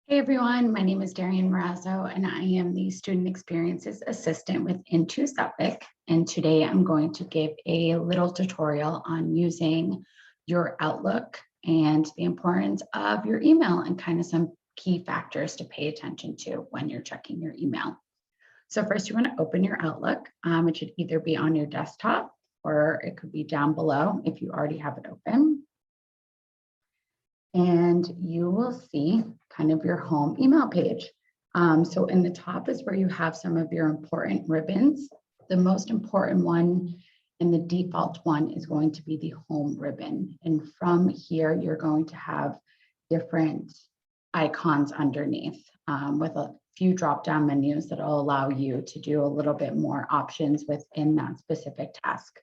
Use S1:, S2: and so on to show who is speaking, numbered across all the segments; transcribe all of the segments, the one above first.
S1: Hey everyone, my name is Darian Marazzo and I am the Student Experiences Assistant with Into Suffolk. And today I'm going to give a little tutorial on using your Outlook and the importance of your email and kind of some key factors to pay attention to when you're checking your email. So first you want to open your Outlook. It should either be on your desktop or it could be down below if you already have it open. And you will see kind of your home email page. So in the top is where you have some of your important ribbons. The most important one and the default one is going to be the home ribbon. And from here, you're going to have different icons underneath with a few drop-down menus that will allow you to do a little bit more options within that specific task.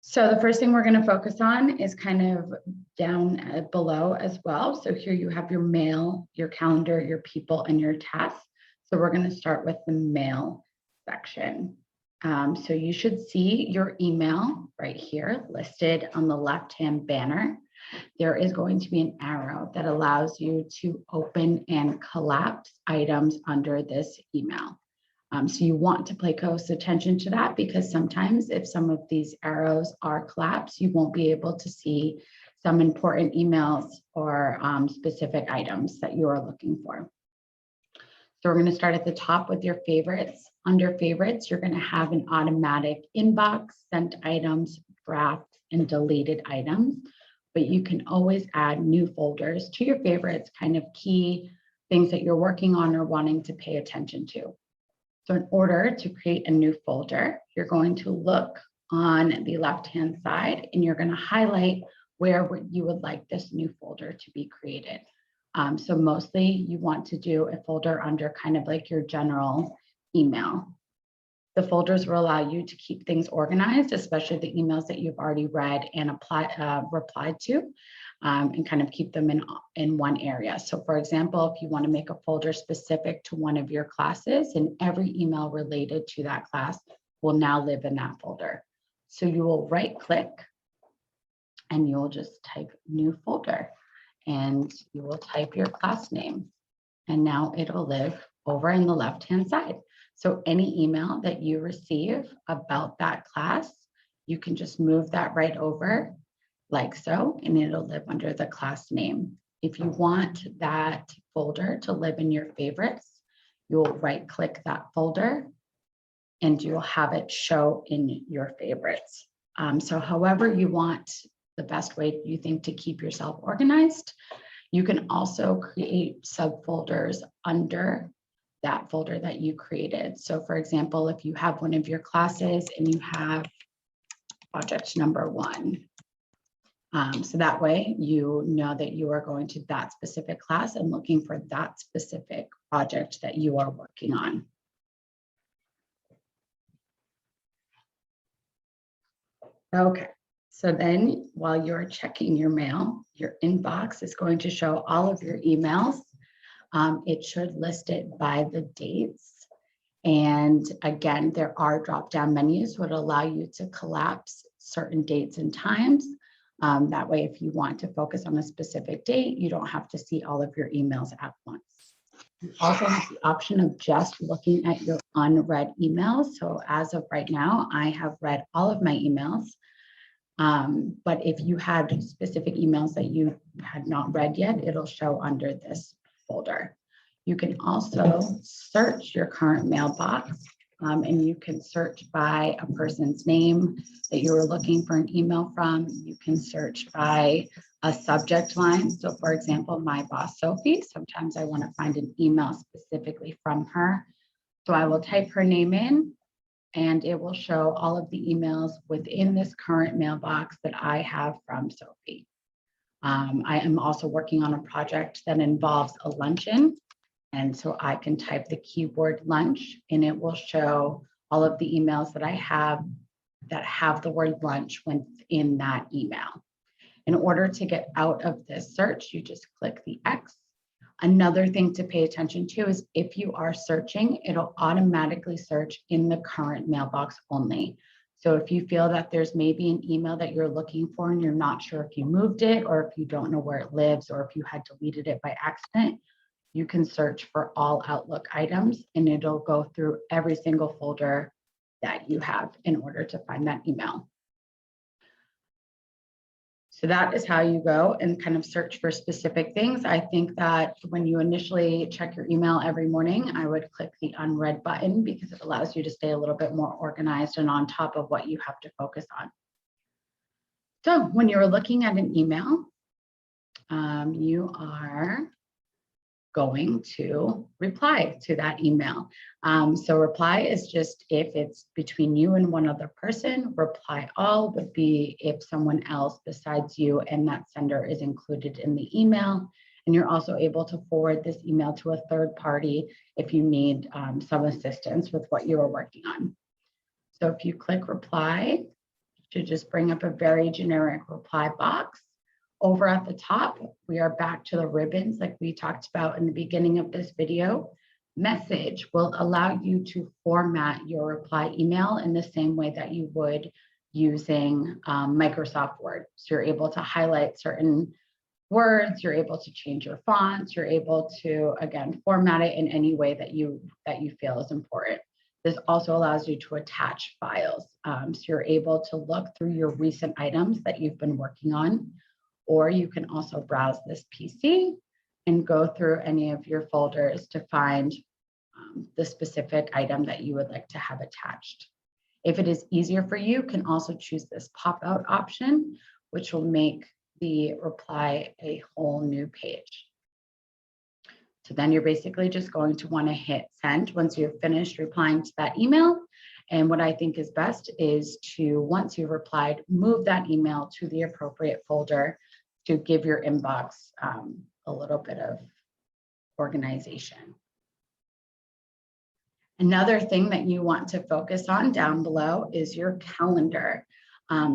S1: So the first thing we're going to focus on is kind of down below as well. So here you have your mail, your calendar, your people, and your tasks. So we're going to start with the mail section. So you should see your email right here listed on the left-hand banner. There is going to be an arrow that allows you to open and collapse items under this email. So you want to pay close attention to that because sometimes if some of these arrows are collapsed, you won't be able to see some important emails or specific items that you are looking for. So we're going to start at the top with your favorites. Under favorites, you're going to have an automatic inbox, sent items, drafts, and deleted items. But you can always add new folders to your favorites, kind of key things that you're working on or wanting to pay attention to. So in order to create a new folder, you're going to look on the left-hand side and you're going to highlight where you would like this new folder to be created. So mostly you want to do a folder under kind of like your general email. The folders will allow you to keep things organized, especially the emails that you've already read and replied to, and kind of keep them in one area. So for example, if you want to make a folder specific to one of your classes, and every email related to that class will now live in that folder. So you will right click and you'll just type new folder and you will type your class name. And now it'll live over in the left-hand side. So any email that you receive about that class, you can just move that right over like so, and it'll live under the class name. If you want that folder to live in your favorites, you'll right click that folder and you'll have it show in your favorites. So however you want, the best way you think to keep yourself organized, you can also create subfolders under that folder that you created. So for example, if you have one of your classes and you have project number 1, so that way you know that you are going to that specific class and looking for that specific project that you are working on. Okay, so then while you're checking your mail, your inbox is going to show all of your emails. It should list it by the dates. And again, there are drop-down menus that would allow you to collapse certain dates and times. That way, if you want to focus on a specific date, you don't have to see all of your emails at once. You also have the option of just looking at your unread emails. So as of right now, I have read all of my emails. But if you had specific emails that you had not read yet, it'll show under this folder. You can also search your current mailbox and you can search by a person's name that you were looking for an email from. You can search by a subject line. So for example, my boss, Sophie, sometimes I want to find an email specifically from her. So I will type her name in and it will show all of the emails within this current mailbox that I have from Sophie. I am also working on a project that involves a luncheon. And so I can type the keyword lunch and it will show all of the emails that I have that have the word lunch within that email. In order to get out of this search, you just click the X. Another thing to pay attention to is if you are searching, it'll automatically search in the current mailbox only. So if you feel that there's maybe an email that you're looking for and you're not sure if you moved it or if you don't know where it lives or if you had deleted it by accident, you can search for all Outlook items and it'll go through every single folder that you have in order to find that email. So that is how you go and kind of search for specific things. I think that when you initially check your email every morning, I would click the unread button because it allows you to stay a little bit more organized and on top of what you have to focus on. So when you're looking at an email, you are going to reply to that email. So reply is just if it's between you and one other person. Reply all would be if someone else besides you and that sender is included in the email. And you're also able to forward this email to a third party if you need some assistance with what you are working on. So if you click reply, it should just bring up a very generic reply box. Over at the top, we are back to the ribbons like we talked about in the beginning of this video. Message will allow you to format your reply email in the same way that you would using Microsoft Word. So you're able to highlight certain words, you're able to change your fonts, you're able to, again, format it in any way that you feel is important. This also allows you to attach files. So you're able to look through your recent items that you've been working on. Or you can also browse this PC and go through any of your folders to find the specific item that you would like to have attached. If it is easier for you, you can also choose this pop-out option, which will make the reply a whole new page. So then you're basically just going to want to hit send once you've finished replying to that email. And what I think is best is to, once you've replied, move that email to the appropriate folder to give your inbox a little bit of organization. Another thing that you want to focus on down below is your calendar.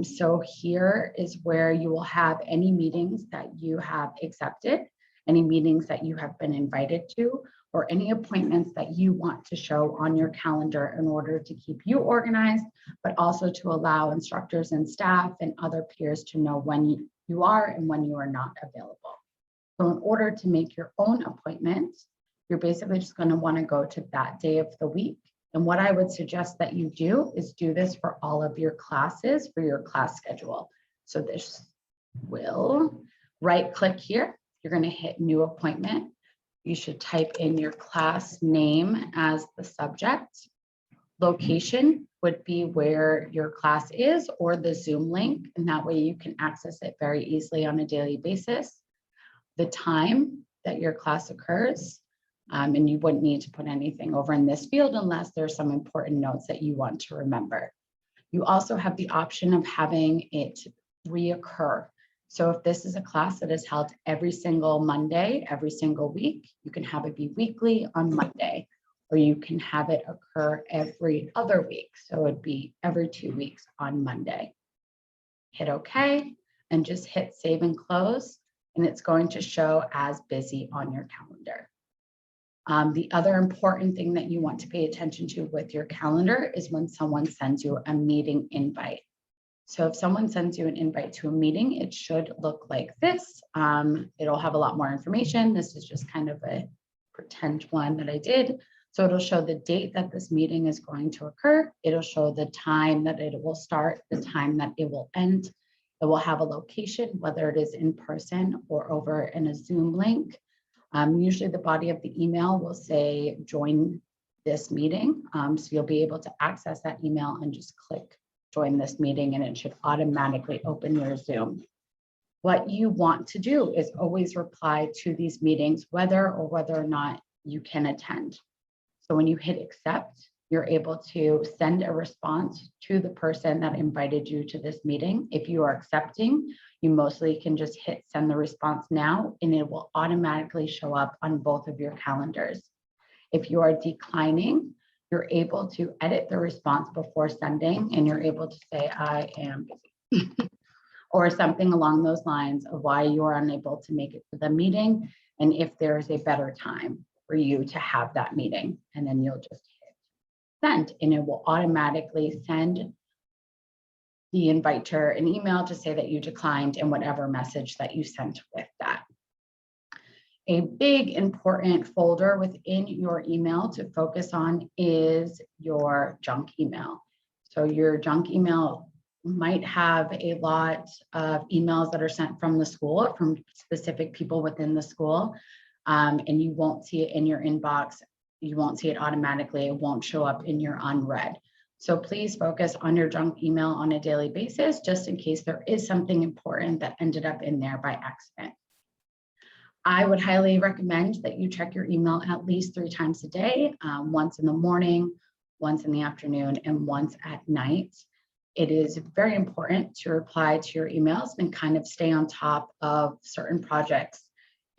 S1: So here is where you will have any meetings that you have accepted, any meetings that you have been invited to, or any appointments that you want to show on your calendar in order to keep you organized, but also to allow instructors and staff and other peers to know when you are and when you are not available. So in order to make your own appointments, you're basically just going to want to go to that day of the week. And what I would suggest that you do is do this for all of your classes for your class schedule. So this will right click here. You're going to hit new appointment. You should type in your class name as the subject. Location would be where your class is or the Zoom link, and that way you can access it very easily on a daily basis. The time that your class occurs, and you wouldn't need to put anything over in this field unless there's some important notes that you want to remember. You also have the option of having it reoccur. So if this is a class that is held every single Monday, every single week, you can have it be weekly on Monday, or you can have it occur every other week. So it'd be every 2 weeks on Monday. Hit OK and just hit save and close, and it's going to show as busy on your calendar. The other important thing that you want to pay attention to with your calendar is when someone sends you a meeting invite. So if someone sends you an invite to a meeting, it should look like this. It'll have a lot more information. This is just kind of a pretend one that I did. So it'll show the date that this meeting is going to occur. It'll show the time that it will start, the time that it will end. It will have a location, whether it is in person or over in a Zoom link. Usually the body of the email will say join this meeting. So you'll be able to access that email and just click join this meeting, and it should automatically open your Zoom. What you want to do is always reply to these meetings, whether or not you can attend. So when you hit accept, you're able to send a response to the person that invited you to this meeting. If you are accepting, you mostly can just hit send the response now, and it will automatically show up on both of your calendars. If you are declining, you're able to edit the response before sending, and you're able to say, I am busy, or something along those lines of why you are unable to make it to the meeting, and if there is a better time for you to have that meeting. And then you'll just hit send, and it will automatically send the inviter an email to say that you declined and whatever message that you sent with that. A big important folder within your email to focus on is your junk email. So your junk email might have a lot of emails that are sent from the school, from specific people within the school, and you won't see it in your inbox. You won't see it automatically. It won't show up in your unread. So please focus on your junk email on a daily basis, just in case there is something important that ended up in there by accident. I would highly recommend that you check your email at least 3 times a day, once in the morning, once in the afternoon, and once at night. It is very important to reply to your emails and kind of stay on top of certain projects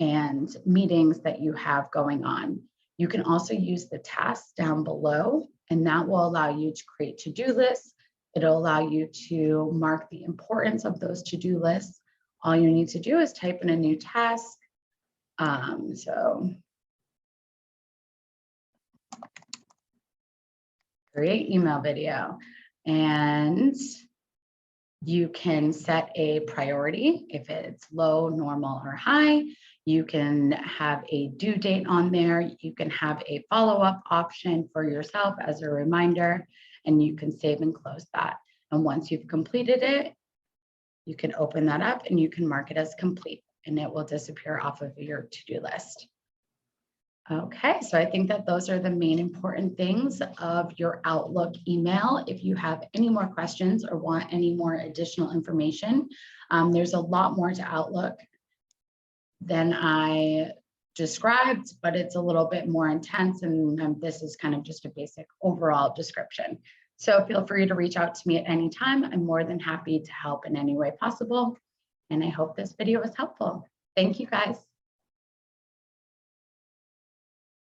S1: and meetings that you have going on. You can also use the tasks down below, and that will allow you to create to-do lists. It'll allow you to mark the importance of those to-do lists. All you need to do is type in a new task. So create email video, and you can set a priority if it's low, normal, or high. You can have a due date on there. You can have a follow-up option for yourself as a reminder, and you can save and close that. And once you've completed it, you can open that up and you can mark it as complete, and it will disappear off of your to-do list. Okay, so I think that those are the main important things of your Outlook email. If you have any more questions or want any more additional information, there's a lot more to Outlook than I described, but it's a little bit more intense, and this is kind of just a basic overall description. So feel free to reach out to me at any time. I'm more than happy to help in any way possible, and I hope this video was helpful. Thank you, guys.